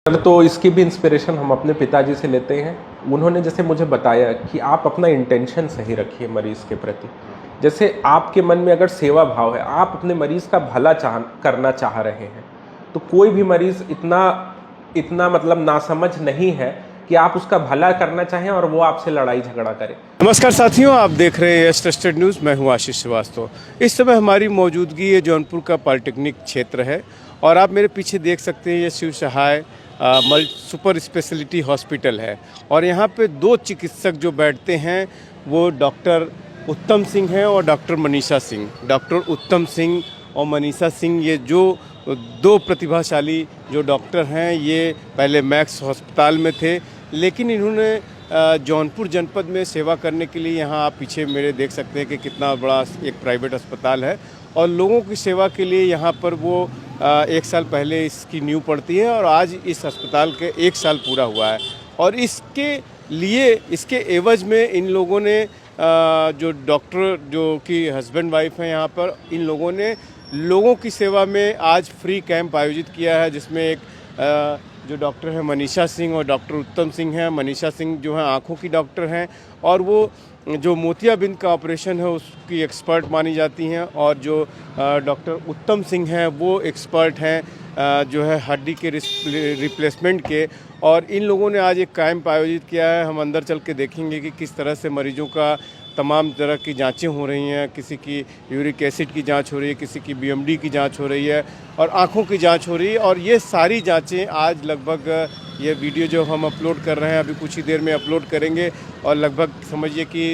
तो इसकी भी इंस्पिरेशन हम अपने पिताजी से लेते हैं। उन्होंने जैसे मुझे बताया कि आप अपना इंटेंशन सही रखिए मरीज़ के प्रति। जैसे आपके मन में अगर सेवा भाव है, आप अपने मरीज़ का भला करना चाह रहे हैं, तो कोई भी मरीज़ इतना इतना मतलब नासमझ नहीं है कि आप उसका भला करना चाहें और वो आपसे लड़ाई झगड़ा करे। नमस्कार साथियों, आप देख रहे हैं ट्रस्टेड न्यूज़। मैं हूं आशीष श्रीवास्तव। इस समय हमारी मौजूदगी ये जौनपुर का पॉलिटेक्निक क्षेत्र है और आप मेरे पीछे देख सकते हैं ये Shiv Sahay super speciality hospital है। और यहाँ पे दो चिकित्सक जो बैठते हैं वो डॉक्टर उत्तम सिंह हैं और डॉक्टर मनीषा सिंह। डॉक्टर उत्तम सिंह और मनीषा सिंह ये जो दो प्रतिभाशाली जो डॉक्टर हैं, ये पहले मैक्स अस्पताल में थे, लेकिन इन्होंने जौनपुर जनपद में सेवा करने के लिए यहाँ आप पीछे मेरे देख सकते हैं कि कितना बड़ा एक प्राइवेट अस्पताल है और लोगों की सेवा के लिए यहाँ पर वो 1 साल पहले इसकी नींव पड़ती है और आज इस अस्पताल के 1 साल पूरा हुआ है। और इसके लिए इसके एवज में इन लोगों ने जो डॉक्टर जो कि हस्बैंड वाइफ हैं यहाँ पर, इन लोगों ने लोगों की सेवा में आज फ्री कैंप आयोजित किया है, जिसमें एक जो डॉक्टर हैं मनीषा सिंह और डॉक्टर उत्तम सिंह हैं। मनीषा सिंह जो हैं आँखों की डॉक्टर हैं और वो जो मोतियाबिंद का ऑपरेशन है उसकी एक्सपर्ट मानी जाती हैं, और जो डॉक्टर उत्तम सिंह हैं वो एक्सपर्ट हैं जो है हड्डी के रिप्लेसमेंट के। और इन लोगों ने आज एक कैंप आयोजित किया है। हम अंदर चल के देखेंगे कि किस तरह से मरीजों का तमाम तरह की जांचें हो रही हैं। किसी की यूरिक एसिड की जांच हो रही है, किसी की बीएमडी की जांच हो रही है और आँखों की जांच हो रही है। और ये सारी जांचें आज लगभग, ये वीडियो जो हम अपलोड कर रहे हैं अभी कुछ ही देर में अपलोड करेंगे और लगभग समझिए कि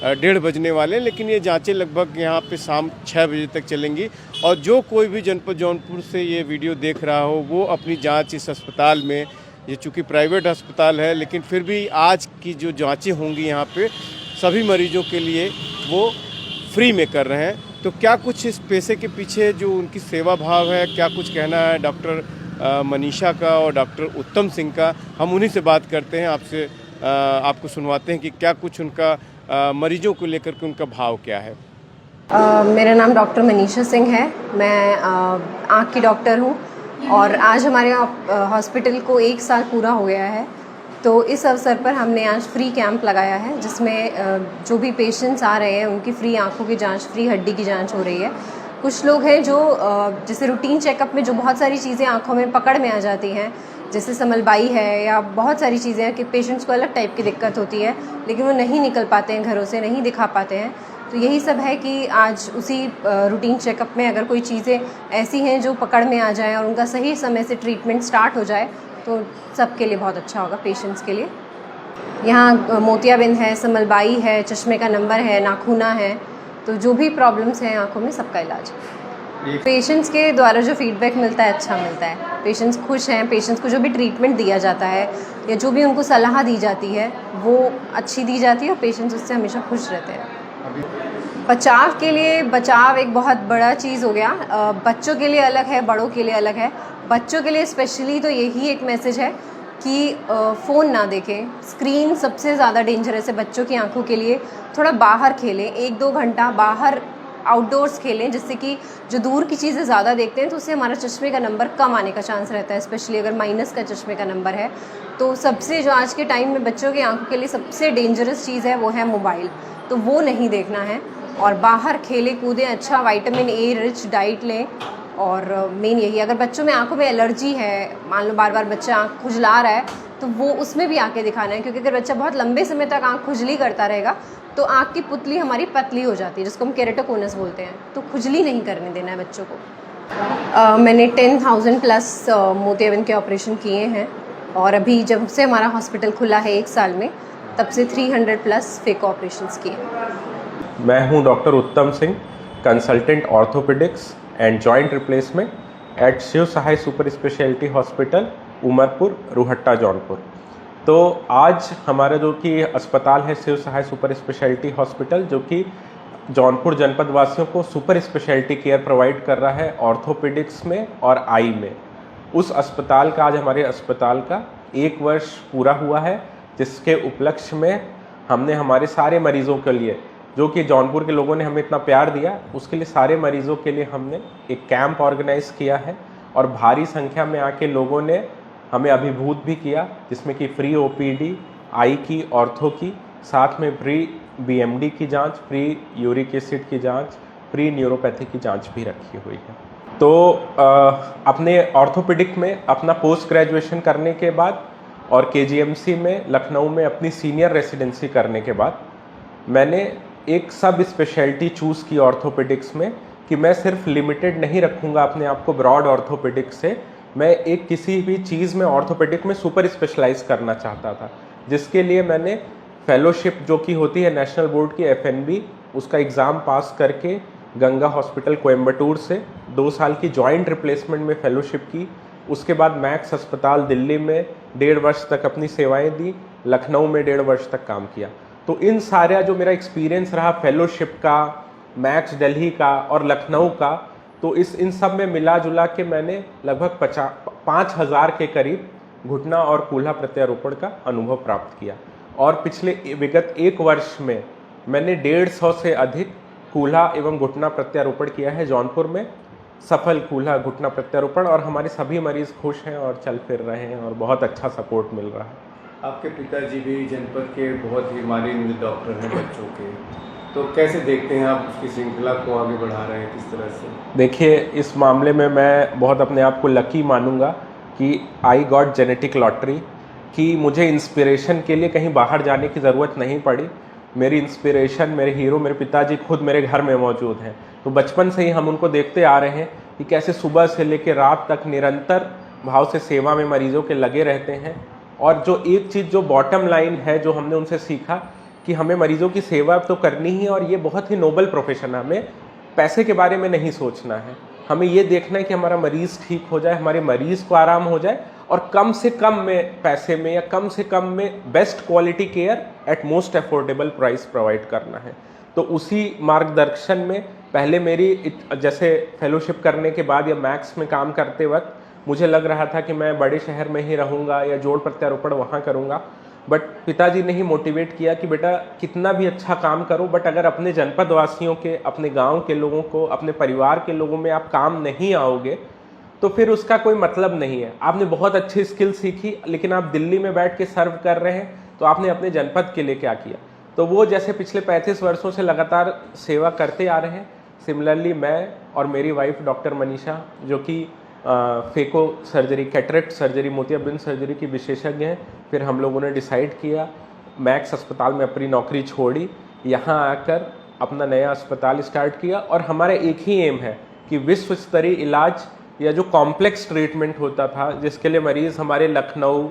1:30 बजने वाले हैं, लेकिन ये जांचें लगभग यहाँ पे शाम 6 बजे तक चलेंगी। और जो कोई भी जनपद जौनपुर से ये वीडियो देख रहा हो वो अपनी जाँच इस अस्पताल में, ये चूँकि प्राइवेट अस्पताल है लेकिन फिर भी आज की जो जाँचें होंगी यहाँ पे सभी मरीजों के लिए वो फ्री में कर रहे हैं। तो क्या कुछ इस पैसे के पीछे जो उनकी सेवा भाव है, क्या कुछ कहना है डॉक्टर मनीषा का और डॉक्टर उत्तम सिंह का, हम उन्हीं से बात करते हैं। आपको सुनवाते हैं कि क्या कुछ उनका मरीजों को लेकर के उनका भाव क्या है। मेरा नाम डॉक्टर मनीषा सिंह है। मैं आँख की डॉक्टर हूँ और आज हमारे हॉस्पिटल को 1 साल पूरा हो गया है। तो इस अवसर पर हमने आज फ्री कैंप लगाया है, जिसमें जो भी पेशेंट्स आ रहे हैं उनकी फ्री आंखों की जांच, फ्री हड्डी की जांच हो रही है। कुछ लोग हैं जो जैसे रूटीन चेकअप में जो बहुत सारी चीज़ें आंखों में पकड़ में आ जाती हैं, जैसे समलबाई है या बहुत सारी चीज़ें हैं कि पेशेंट्स को अलग टाइप की दिक्कत होती है लेकिन वो नहीं निकल पाते हैं घरों से, नहीं दिखा पाते हैं। तो यही सब है कि आज उसी रूटीन चेकअप में अगर कोई चीज़ें ऐसी हैं जो पकड़ में आ जाएँ और उनका सही समय से ट्रीटमेंट स्टार्ट हो जाए तो सबके लिए बहुत अच्छा होगा, पेशेंट्स के लिए। यहाँ मोतियाबिंद है, समलबाई है, चश्मे का नंबर है, नाखूना है, तो जो भी प्रॉब्लम्स हैं आँखों में सबका इलाज है। पेशेंट्स के द्वारा जो फीडबैक मिलता है अच्छा मिलता है। पेशेंट्स खुश हैं। पेशेंट्स को जो भी ट्रीटमेंट दिया जाता है या जो भी उनको सलाह दी जाती है वो अच्छी दी जाती है और पेशेंट्स उससे हमेशा खुश रहते हैं। बचाव के लिए, बचाव एक बहुत बड़ा चीज़ हो गया। बच्चों के लिए अलग है, बड़ों के लिए अलग है। बच्चों के लिए स्पेशली तो यही एक मैसेज है कि फ़ोन ना देखें। स्क्रीन सबसे ज़्यादा डेंजरस है बच्चों की आंखों के लिए। थोड़ा बाहर खेलें, 1-2 घंटा बाहर आउटडोर्स खेलें, जिससे कि जो दूर की चीज़ें ज़्यादा देखते हैं तो उससे हमारा चश्मे का नंबर कम आने का चांस रहता है, स्पेशली अगर माइनस का चश्मे का नंबर है। तो सबसे जो आज के टाइम में बच्चों की आंखों के लिए सबसे डेंजरस चीज़ है वो है मोबाइल, तो वो नहीं देखना है और बाहर खेलें कूदें, अच्छा विटामिन ए रिच डाइट लें। और मेन यही, अगर बच्चों में आंखों में एलर्जी है, मान लो बार बार बच्चा आँख खुजला रहा है तो वो उसमें भी आके दिखाना है, क्योंकि अगर बच्चा बहुत लंबे समय तक आँख खुजली करता रहेगा तो आँख की पुतली हमारी पतली हो जाती है, जिसको हम केरेटोकोनस बोलते हैं। तो खुजली नहीं करने देना है बच्चों को। मैंने 10,000 प्लस मोतियाबिंद के ऑपरेशन किए हैं और अभी जब से हमारा हॉस्पिटल खुला है 1 साल में, तब से 300 प्लस फेक ऑपरेशंस किए। मैं हूँ doctor Uttam Singh, consultant orthopaedics and joint replacement at Shiv Sahay super speciality hospital, Umarpur, Ruhatta, Jaunpur. तो आज हमारा जो कि अस्पताल है Shiv Sahay super speciality hospital, जो कि जौनपुर जनपद वासियों को सुपर स्पेशलिटी केयर प्रोवाइड कर रहा है ऑर्थोपेडिक्स में और आई में। उस अस्पताल का, आज हमारे अस्पताल का 1 वर्ष पूरा हुआ है, जिसके उपलक्ष्य में हमने हमारे सारे मरीज़ों के लिए, जो कि जौनपुर के लोगों ने हमें इतना प्यार दिया, उसके लिए सारे मरीज़ों के लिए हमने एक कैंप ऑर्गेनाइज़ किया है और भारी संख्या में आके लोगों ने हमें अभिभूत भी किया, जिसमें कि फ्री OPD, आई की, ऑर्थो की, साथ में फ्री BMD की जांच, फ्री यूरिक एसिड की जांच, फ्री न्यूरोपैथी की जांच भी रखी हुई है। तो अपने ऑर्थोपेडिक में अपना पोस्ट ग्रेजुएशन करने के बाद और KGMC में लखनऊ में अपनी सीनियर रेसिडेंसी करने के बाद मैंने एक सब स्पेशलिटी चूज़ की ऑर्थोपेडिक्स में कि मैं सिर्फ लिमिटेड नहीं रखूँगा अपने आप को ब्रॉड ऑर्थोपेडिक्स से, मैं एक किसी भी चीज़ में ऑर्थोपेडिक में सुपर स्पेशलाइज करना चाहता था, जिसके लिए मैंने फेलोशिप जो कि होती है नेशनल बोर्ड की FNB, उसका एग्ज़ाम पास करके गंगा हॉस्पिटल कोयम्बटूर से 2 साल की जॉइंट रिप्लेसमेंट में फेलोशिप की। उसके बाद मैक्स अस्पताल दिल्ली में 1.5 वर्ष तक अपनी सेवाएं दी, लखनऊ में 1.5 वर्ष तक काम किया। तो इन सारा जो मेरा एक्सपीरियंस रहा फेलोशिप का, मैक्स दिल्ली का और लखनऊ का, तो इन सब में मिला जुला के मैंने लगभग 5,000 के करीब घुटना और कूल्हा प्रत्यारोपण का अनुभव प्राप्त किया। और पिछले विगत 1 वर्ष में मैंने 150 से अधिक कूल्हा एवं घुटना प्रत्यारोपण किया है जौनपुर में, सफल कूल्हा घुटना प्रत्यारोपण, और हमारे सभी मरीज खुश हैं और चल फिर रहे हैं और बहुत अच्छा सपोर्ट मिल रहा है। आपके पिताजी भी जनपद के बहुत ही माननीय डॉक्टर हैं बच्चों के, तो कैसे देखते हैं आप उसकी श्रृंखला को आगे बढ़ा रहे हैं, किस तरह से? देखिए, इस मामले में मैं बहुत अपने आप को लकी मानूंगा कि आई गॉट जेनेटिक लॉटरी, कि मुझे इंस्पिरेशन के लिए कहीं बाहर जाने की ज़रूरत नहीं पड़ी। मेरी इंस्पिरेशन, मेरे हीरो, मेरे पिताजी खुद मेरे घर में मौजूद हैं। तो बचपन से ही हम उनको देखते आ रहे हैं कि कैसे सुबह से लेकर रात तक निरंतर भाव से सेवा में मरीजों के लगे रहते हैं। और जो एक चीज़ जो बॉटम लाइन है जो हमने उनसे सीखा कि हमें मरीजों की सेवा तो करनी ही है, और ये बहुत ही नोबल प्रोफेशन है। हमें पैसे के बारे में नहीं सोचना है, हमें ये देखना है कि हमारा मरीज़ ठीक हो जाए, हमारे मरीज़ को आराम हो जाए, और कम से कम में पैसे में या कम से कम में best quality care at most affordable price provide करना है। तो उसी मार्गदर्शन में पहले मेरी जैसे फेलोशिप करने के बाद या मैक्स में काम करते वक्त मुझे लग रहा था कि मैं बड़े शहर में ही रहूँगा या जोड़ प्रत्यारोपण वहाँ करूँगा, बट पिताजी ने ही मोटिवेट किया कि बेटा कितना भी अच्छा काम करो, बट अगर अपने जनपद वासियों के, अपने गांव के लोगों को, अपने परिवार के लोगों में आप काम नहीं आओगे तो फिर उसका कोई मतलब नहीं है। आपने बहुत अच्छी स्किल सीखी, लेकिन आप दिल्ली में बैठ के सर्व कर रहे हैं, तो आपने अपने जनपद के लिए क्या किया? तो वो जैसे पिछले 35 वर्षों से लगातार सेवा करते आ रहे हैं, सिमिलरली मैं और मेरी वाइफ डॉक्टर मनीषा, जो कि फेको सर्जरी, कैटरेक्ट सर्जरी, मोतियाबिंद सर्जरी की विशेषज्ञ हैं, फिर हम लोगों ने डिसाइड किया, मैक्स अस्पताल में अपनी नौकरी छोड़ी, यहाँ आकर अपना नया अस्पताल स्टार्ट किया। और हमारा एक ही एम है कि विश्व स्तरीय इलाज या जो कॉम्प्लेक्स ट्रीटमेंट होता था, जिसके लिए मरीज़ हमारे लखनऊ,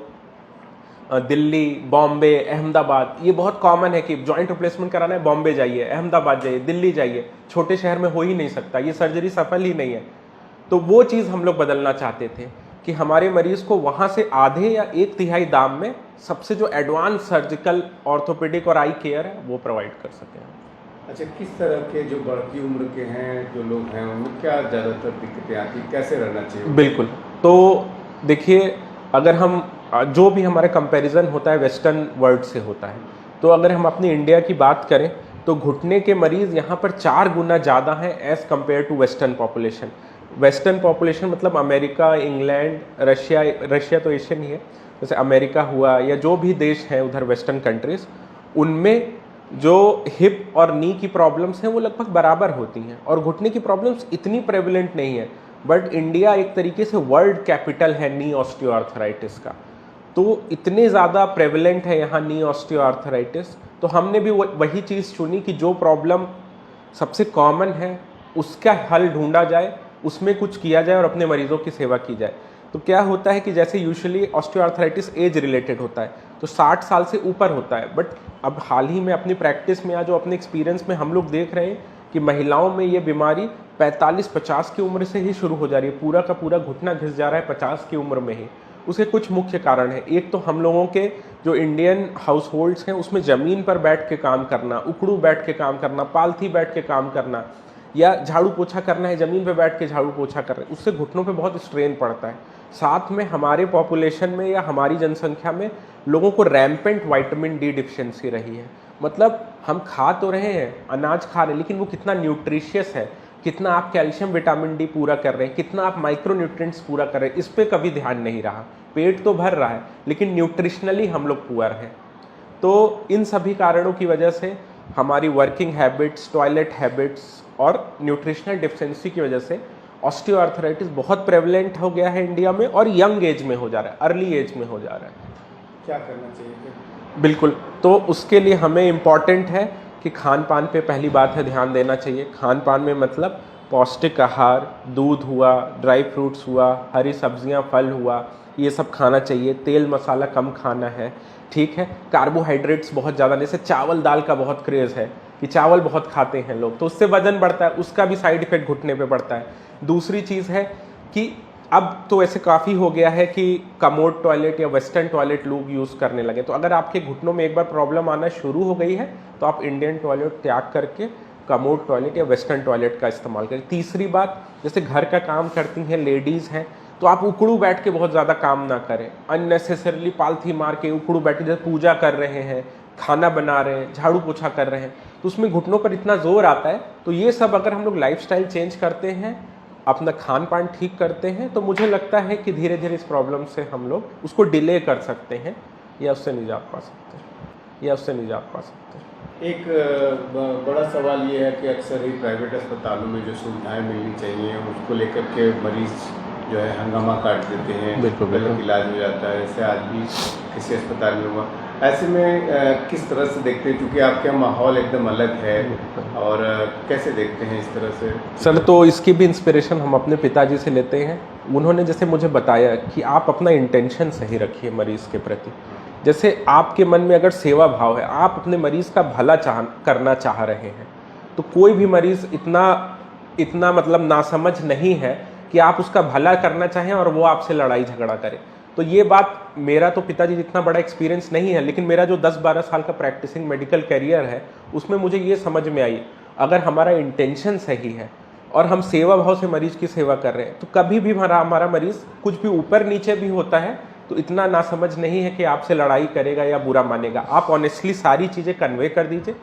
दिल्ली, बॉम्बे, अहमदाबाद, ये बहुत कॉमन है कि जॉइंट रिप्लेसमेंट कराना है बॉम्बे जाइए, अहमदाबाद जाइए, दिल्ली जाइए, छोटे शहर में हो ही नहीं सकता, ये सर्जरी सफल ही नहीं है। तो वो चीज़ हम लोग बदलना चाहते थे कि हमारे मरीज़ को वहाँ से आधे या 1/3 दाम में सबसे जो एडवांस सर्जिकल ऑर्थोपेडिक और आई केयर है वो प्रोवाइड कर सकें। अच्छा, किस तरह के जो बढ़ती उम्र के हैं जो लोग हैं, उनमें क्या ज़्यादातर दिक्कतें आती, कैसे रहना चाहिए? बिल्कुल, तो देखिए, अगर हम जो भी हमारा कंपैरिजन होता है वेस्टर्न वर्ल्ड से होता है, तो अगर हम अपनी इंडिया की बात करें तो घुटने के मरीज़ यहाँ पर 4 गुना ज़्यादा हैं as compare to western population. Western population मतलब अमेरिका, इंग्लैंड, रशिया तो एशियन ही है, जैसे अमेरिका हुआ या जो भी देश हैं उधर वेस्टर्न कंट्रीज़, उनमें जो हिप और नी की प्रॉब्लम्स हैं वो लगभग बराबर होती हैं और घुटने की प्रॉब्लम्स इतनी प्रेवलेंट नहीं है। बट इंडिया एक तरीके से वर्ल्ड कैपिटल है नी ऑस्टियोआर्थराइटिस का, तो इतने ज़्यादा प्रेवलेंट है यहाँ नी ऑस्टियोआर्थराइटिस, तो हमने भी वही चीज़ चुनी कि जो प्रॉब्लम सबसे कॉमन है उसका हल ढूंढा जाए, उसमें कुछ किया जाए और अपने मरीजों की सेवा की जाए। तो क्या होता है कि जैसे यूजुअली ऑस्टियोआर्थराइटिस एज रिलेटेड होता है, तो 60 साल से ऊपर होता है, बट अब हाल ही में अपनी प्रैक्टिस में या जो अपने एक्सपीरियंस में हम लोग देख रहे हैं कि महिलाओं में ये बीमारी 45-50 की उम्र से ही शुरू हो जा रही है, पूरा का पूरा घुटना घिस जा रहा है 50 की उम्र में ही। उसके कुछ मुख्य कारण हैं। एक तो हम लोगों के जो इंडियन हाउस होल्ड्स हैं उसमें ज़मीन पर बैठ के काम करना, उकड़ू बैठ के काम करना, पालथी बैठ के काम करना, या झाड़ू पोछा करना है ज़मीन पे बैठ के झाड़ू पोछा कर रहे हैं, उससे घुटनों पे बहुत स्ट्रेन पड़ता है। साथ में हमारे पॉपुलेशन में या हमारी जनसंख्या में लोगों को रैम्पेंट विटामिन डी डिफिशियंसी रही है। मतलब हम खा तो रहे हैं, अनाज खा रहे हैं, लेकिन वो कितना न्यूट्रिशियस है, कितना आप कैल्शियम विटामिन डी पूरा कर रहे हैं, कितना आप माइक्रो न्यूट्रिएंट्स पूरा कर रहे हैं, इस पर कभी ध्यान नहीं रहा। पेट तो भर रहा है लेकिन न्यूट्रिशनली हम लोग पुअर हैं। तो इन सभी कारणों की वजह से हमारी वर्किंग हैबिट्स, टॉयलेट हैबिट्स और न्यूट्रिशनल डिफिशिएंसी की वजह से ऑस्टियोआर्थराइटिस बहुत प्रेवलेंट हो गया है इंडिया में, और यंग एज में हो जा रहा है, अर्ली एज में हो जा रहा है। क्या करना चाहिए? बिल्कुल, तो उसके लिए हमें इम्पॉर्टेंट है कि खान पान पे पहली बात है ध्यान देना चाहिए। खान पान में मतलब पौष्टिक आहार, दूध हुआ, ड्राई फ्रूट्स हुआ, हरी सब्जियां, फल हुआ, ये सब खाना चाहिए। तेल मसाला कम खाना है, ठीक है। कार्बोहाइड्रेट्स बहुत ज़्यादा, जैसे चावल दाल का बहुत क्रेज़ है कि चावल बहुत खाते हैं लोग, तो उससे वजन बढ़ता है, उसका भी साइड इफेक्ट घुटने पे पड़ता है। दूसरी चीज़ है कि अब तो ऐसे काफ़ी हो गया है कि कमोड टॉयलेट या वेस्टर्न टॉयलेट लोग यूज़ करने लगे, तो अगर आपके घुटनों में एक बार प्रॉब्लम आना शुरू हो गई है तो आप इंडियन टॉयलेट त्याग करके कमोड टॉयलेट या वेस्टर्न टॉयलेट का इस्तेमाल करें। तीसरी बात, जैसे घर का काम करती हैं लेडीज़ हैं, तो आप उकड़ू बैठ के बहुत ज़्यादा काम ना करें, अननेसेसरली पालथी मार के उकड़ू बैठ के, जैसे पूजा कर रहे हैं, खाना बना रहे हैं, झाड़ू पोछा कर रहे हैं, तो उसमें घुटनों पर इतना जोर आता है। तो ये सब अगर हम लोग लाइफस्टाइल चेंज करते हैं, अपना खान पान ठीक करते हैं, तो मुझे लगता है कि धीरे धीरे इस प्रॉब्लम से हम लोग उसको डिले कर सकते हैं या उससे निजात पा सकते हैं। एक बड़ा सवाल ये है कि अक्सर ही प्राइवेट अस्पतालों में जो सुविधाएं मिलनी चाहिए उसको लेकर के मरीज जो है हंगामा काट देते हैं, बिल्कुल, गलत इलाज हो जाता है। जैसे आज भी किसी अस्पताल में हुआ। ऐसे में किस तरह से देखते हैं, क्योंकि आपके यहाँ माहौल एकदम अलग है, और कैसे देखते हैं इस तरह से? सर, तो इसकी भी इंस्पिरेशन हम अपने पिताजी से लेते हैं। उन्होंने जैसे मुझे बताया कि आप अपना इंटेंशन सही रखिए मरीज़ के प्रति। जैसे आपके मन में अगर सेवा भाव है, आप अपने मरीज़ का भला करना चाह रहे हैं, तो कोई भी मरीज़ इतना मतलब नासमझ नहीं है कि आप उसका भला करना चाहें और वो आपसे लड़ाई झगड़ा करे। तो ये बात, मेरा तो पिताजी जितना बड़ा एक्सपीरियंस नहीं है, लेकिन मेरा जो 10-12 साल का प्रैक्टिसिंग मेडिकल करियर है उसमें मुझे ये समझ में आई, अगर हमारा इंटेंशन सही है और हम सेवा भाव से मरीज की सेवा कर रहे हैं, तो कभी भी हमारा मरीज कुछ भी ऊपर नीचे भी होता है तो इतना नासमझ नहीं है कि आपसे लड़ाई करेगा या बुरा मानेगा। आप ऑनेस्टली सारी चीज़ें कन्वे कर दीजिए।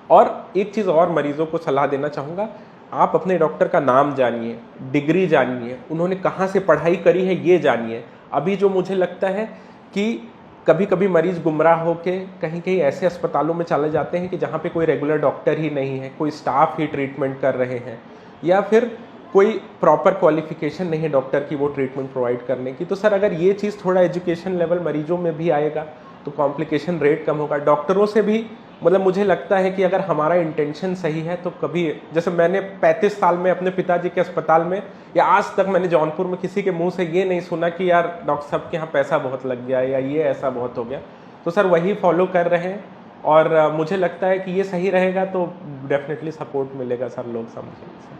और एक चीज़ और मरीजों को सलाह देना चाहूँगा, आप अपने डॉक्टर का नाम जानिए, डिग्री जानिए, उन्होंने कहाँ से पढ़ाई करी है ये जानिए। अभी जो मुझे लगता है कि कभी कभी मरीज गुमराह होके कहीं कहीं ऐसे अस्पतालों में चले जाते हैं कि जहाँ पे कोई रेगुलर डॉक्टर ही नहीं है, कोई स्टाफ ही ट्रीटमेंट कर रहे हैं, या फिर कोई प्रॉपर क्वालिफिकेशन नहीं है डॉक्टर की वो ट्रीटमेंट प्रोवाइड करने की। तो सर, अगर ये चीज़ थोड़ा एजुकेशन लेवल मरीजों में भी आएगा तो कॉम्प्लिकेशन रेट कम होगा। डॉक्टरों से भी मतलब मुझे लगता है कि अगर हमारा इंटेंशन सही है तो कभी, जैसे मैंने 35 साल में अपने पिताजी के अस्पताल में, या आज तक मैंने जौनपुर में किसी के मुंह से ये नहीं सुना कि यार डॉक्टर साहब के यहाँ पैसा बहुत लग गया या ये ऐसा बहुत हो गया। तो सर वही फॉलो कर रहे हैं, और मुझे लगता है कि ये सही रहेगा तो डेफिनेटली सपोर्ट मिलेगा सर, लोग समझेंगे।